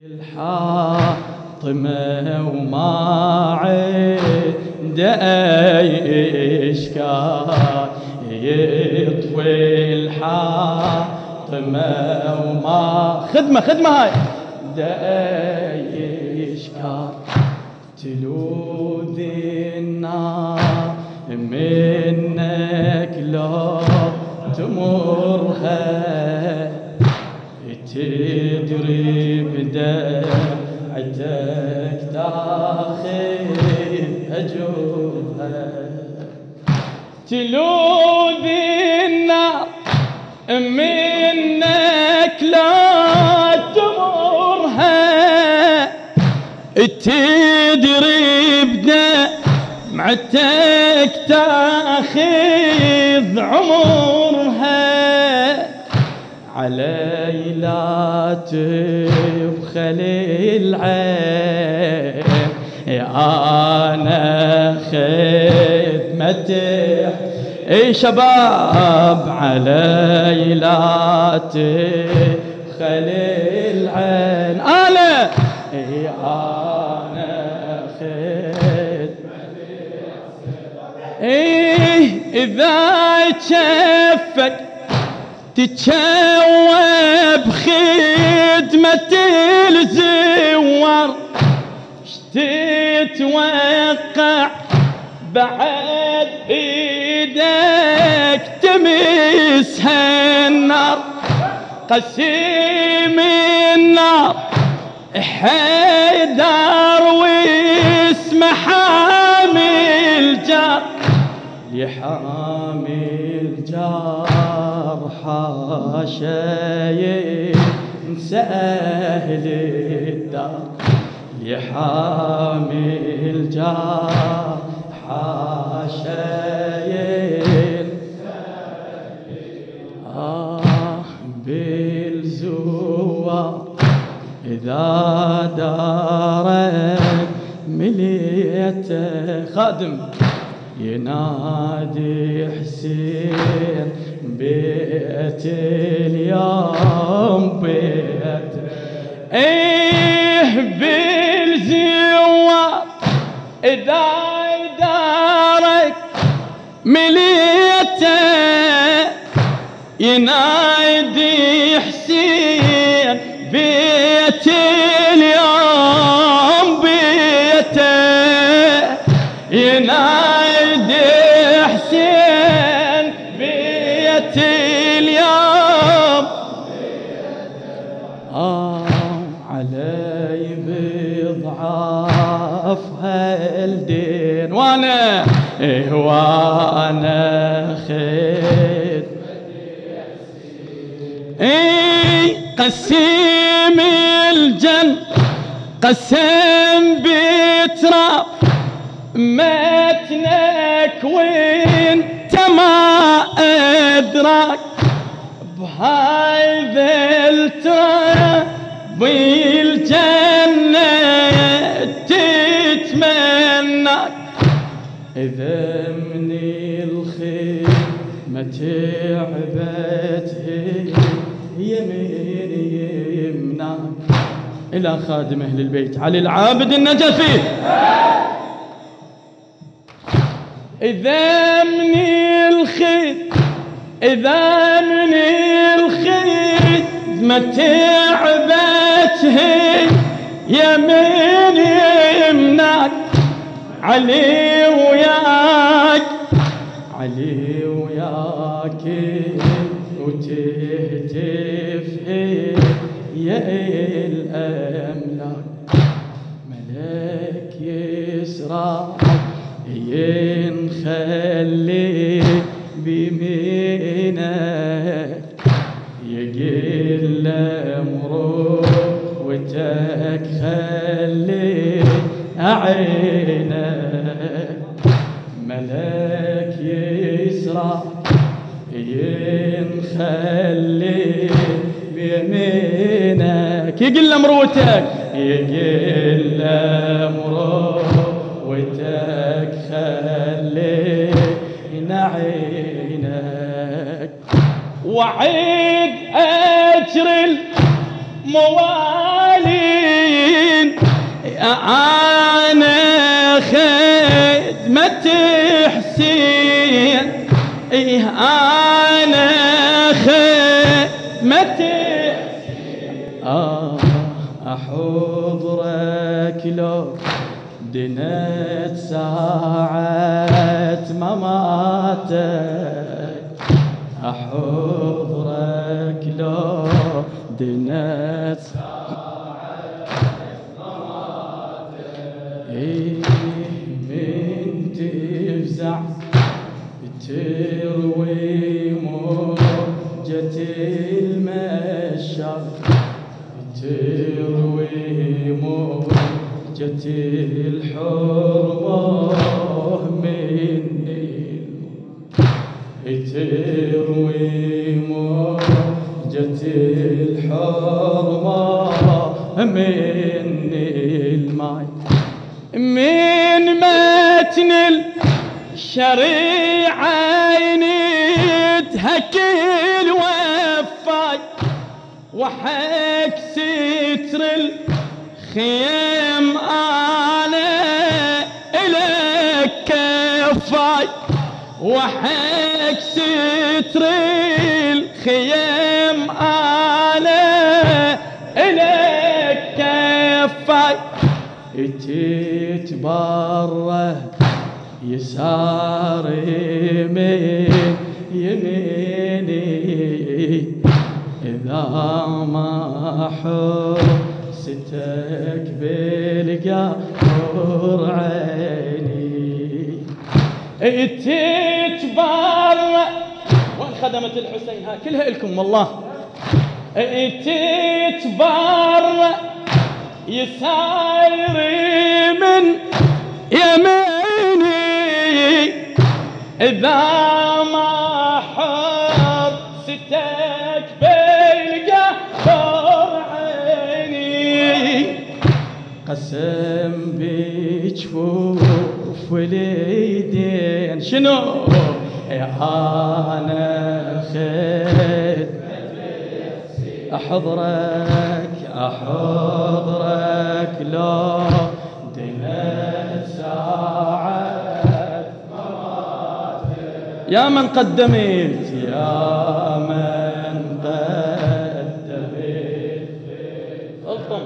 الحاطمة وما عنده أي إشكال يطفي الحاطمة وما خدمة هاي عنده أي إشكال تلوذ النار منك لو تمرها تدري بدمعتك تاخذ أجرها تلوذ النار منك لا تمرها تدري بدمعتك تاخذ عمرها علي لا تبخل العين يا أنا خدمتي اي شباب علي لا تبخل العين أنا خدمتي إذا تشفك تتشوب خدمة الزوار تتوقع بعد ايدك تمسها النار قسيم النار حيدر واسمه حامي الجار يحامي الجار حاشا ينسى أهل الدار يحامي الجار حاشا ينسى بالزوار إذا دارت مليته خادم ينادي حسين بيت اليوم بيت بالزوار إذا دارك مليته ينادي حسين بيت اليوم بيته ينادي حسين بيت اليوم علي بضعافها الدين وانا خد قسيم الجن قسم بتراب متنك وانت ما ادراك بهاي التراب بالجنة تتمناك إذا من الخدمة تعبت يمين يمناك إلى خادم أهل البيت علي العابد النجفي إذا من الخدمة تعبت يمين يمناك علي وياك وتهتف يا الأملاك ملك يسرى ينخلي بيمينك يقل مروتك خلي عينك ملك يسرى ينخلي بيمينك يقل مروتك خلي عينك وعيد أجر الموالي أنا خدمة حسين، أنا خدمة حسين، أحضرك لو دنت ساعة مماتك، أحضرك لو دنت ساعة مماتك، من تفزع تروي موجة المشاق، تروي موجة الحرمة مني، تروي موجة الحرمة مني الماي، من متن الشريعة ينتهكل وفاي، وحق ستر الخيم أنا إلك كفاي، وحق ستر الخيم أنا إلك كفاي، تتبرى يساري من يميني، إذا ما حستك بالقهر عيني، تتبرى. وين خدمة الحسين؟ ها كلها إلكم والله. تتبرى يساري من يميني، إذا ما حرستك بالقهر عيني، قسم بجفوف اليدين شنو أنا خد أحضرك لو دنت ساعة مماتك، يا من قدمت يا من قدمت الطم،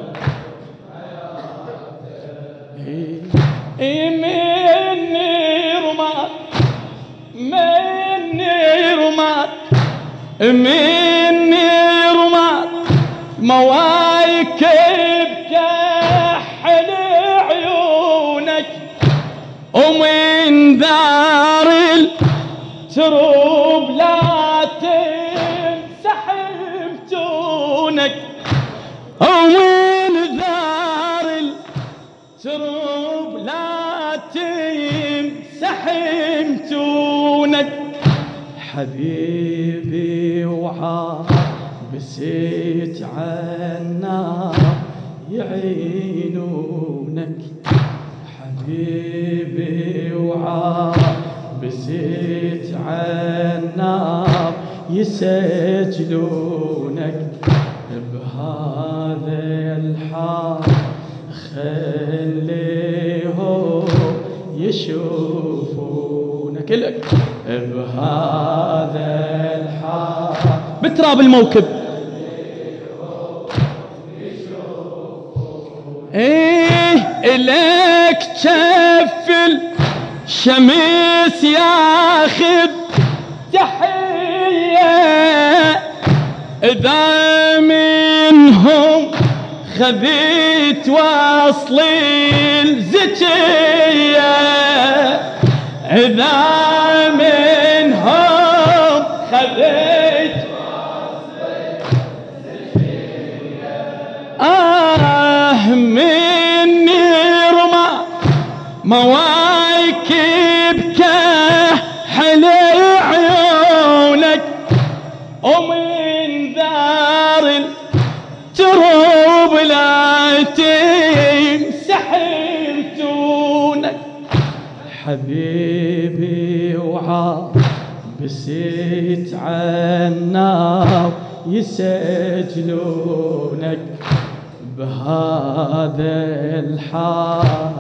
مني رماد مواكب كحل عيونك، ومن دار التروب لا تنسحب تونك، ومن دار التروب لا تنسحب تونك، حبيبي وعابست عنا يعينونك، حبيبي وعابست عنا يسجلونك، بهذا الحال خليهم يشوفونك لك، بهذا الحال بتراب الموكب إليك شف الشمس ياخذ تحية، إذا منهم خذيت وصل الزكية، إذا منهم خذيت وصل الزكية، مني رمى مواكب كحل عيونك، ومن دار التروب لا تمسحب تونك، حبيبي وعابست عنا يسجلونك، بهذا الحال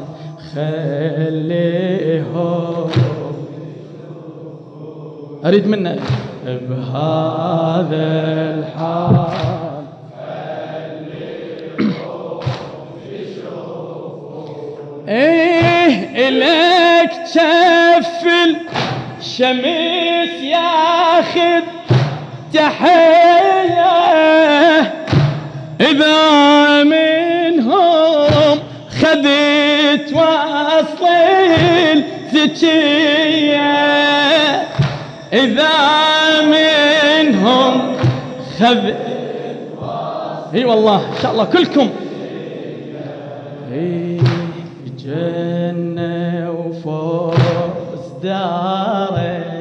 خليهم أريد منه بهذا الحال إيه إلك شف الشمس ياخذ تحية إذا منهم خذت وصل الزكية إذا منهم خذت اي والله ان شاء الله كلكم جنة وفوز داري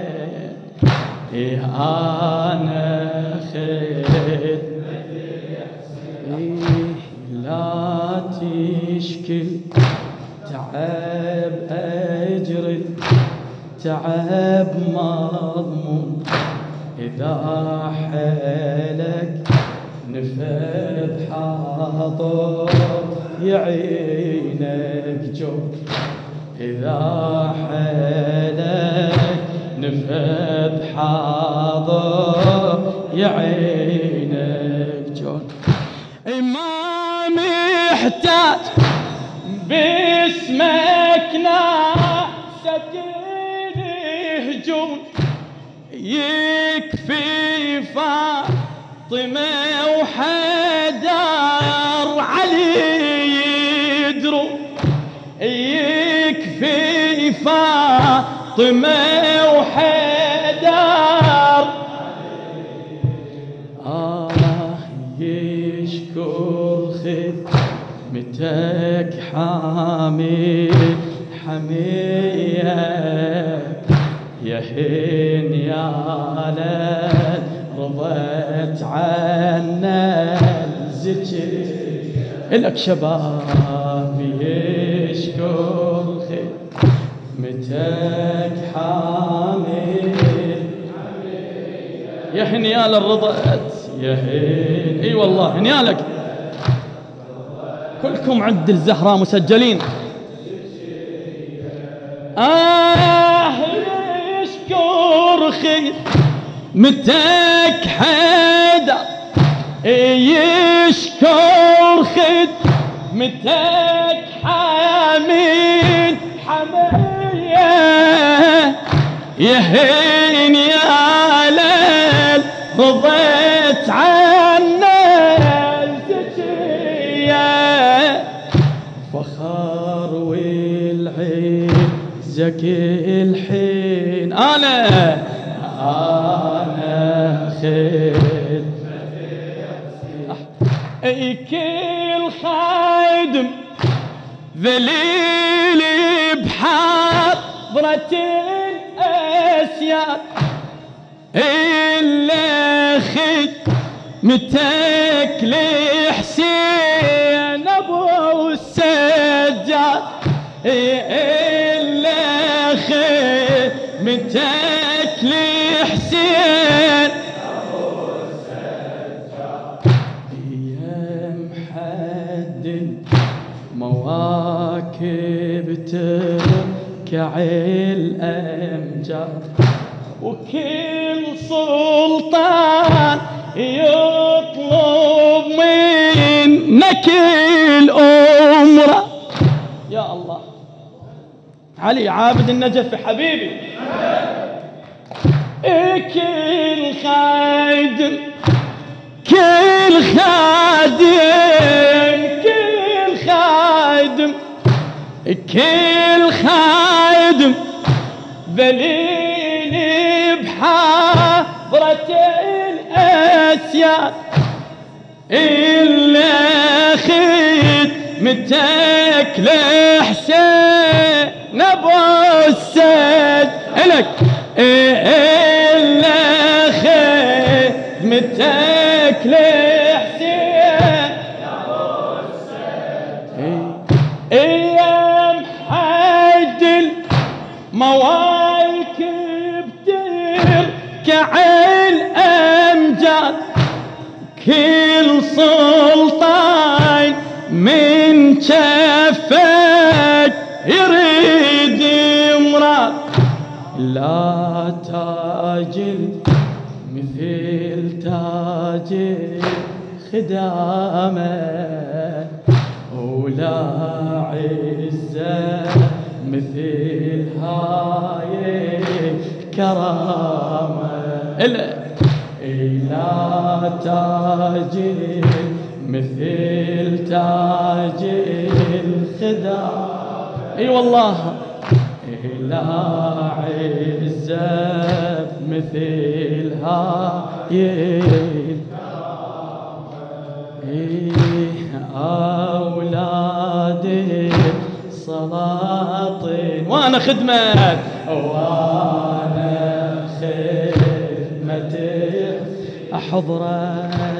أنا خذ لا تشكل تعب أجري تعب مضمون إذا حيلك نفذ حاضر يعينك جو إذا حيلك نفذ حاضر يعينك جو ما محتاج باسمك ناسة الهجوم يكفي فاطمة وحيدر علي يدروا يكفي فاطمة وحيدر يشكر خدمتك حامي حمية يهين يا لد رضيت عنا الزكي إلك شباب يشكر خدمتك حامي يهين يا للرضيت يهين اي والله هنيالك كلكم عند الزهراء مسجلين يشكر خدمتك حيدر يشكر خدمتك حميد حمية يهين يا ليل رضيت عنا الزكية فخر والعزك الحين أنا خير أي كل خادم ذليل بحضرة الأسياد إلا خدمتك لحسين أبو السجاد إلا خدمتك لحسين أبو السجاد يا محد مواكب تركع الأمجاد وكل سلطان يطلب منك الأمرة يا الله علي عابد النجف حبيبي كل خادم كل خادم كل خادم كل خادم ذليل بحضرة الأسياد إلا خدمتك لحسين أبو السد إلك إلا خدمتك لحسين أبو السد يا محد المواكب تركع الأمجاد كل سلطان من كفك يريد يمرض لا تاج مثل تاج خدامه ولا عزة مثل هاي كرامة لا تاج مثل تاج الخدامة اي والله لا عزة مثل هاي أولادي سلاطين وأنا خدمة وأنا خدمتي أحضره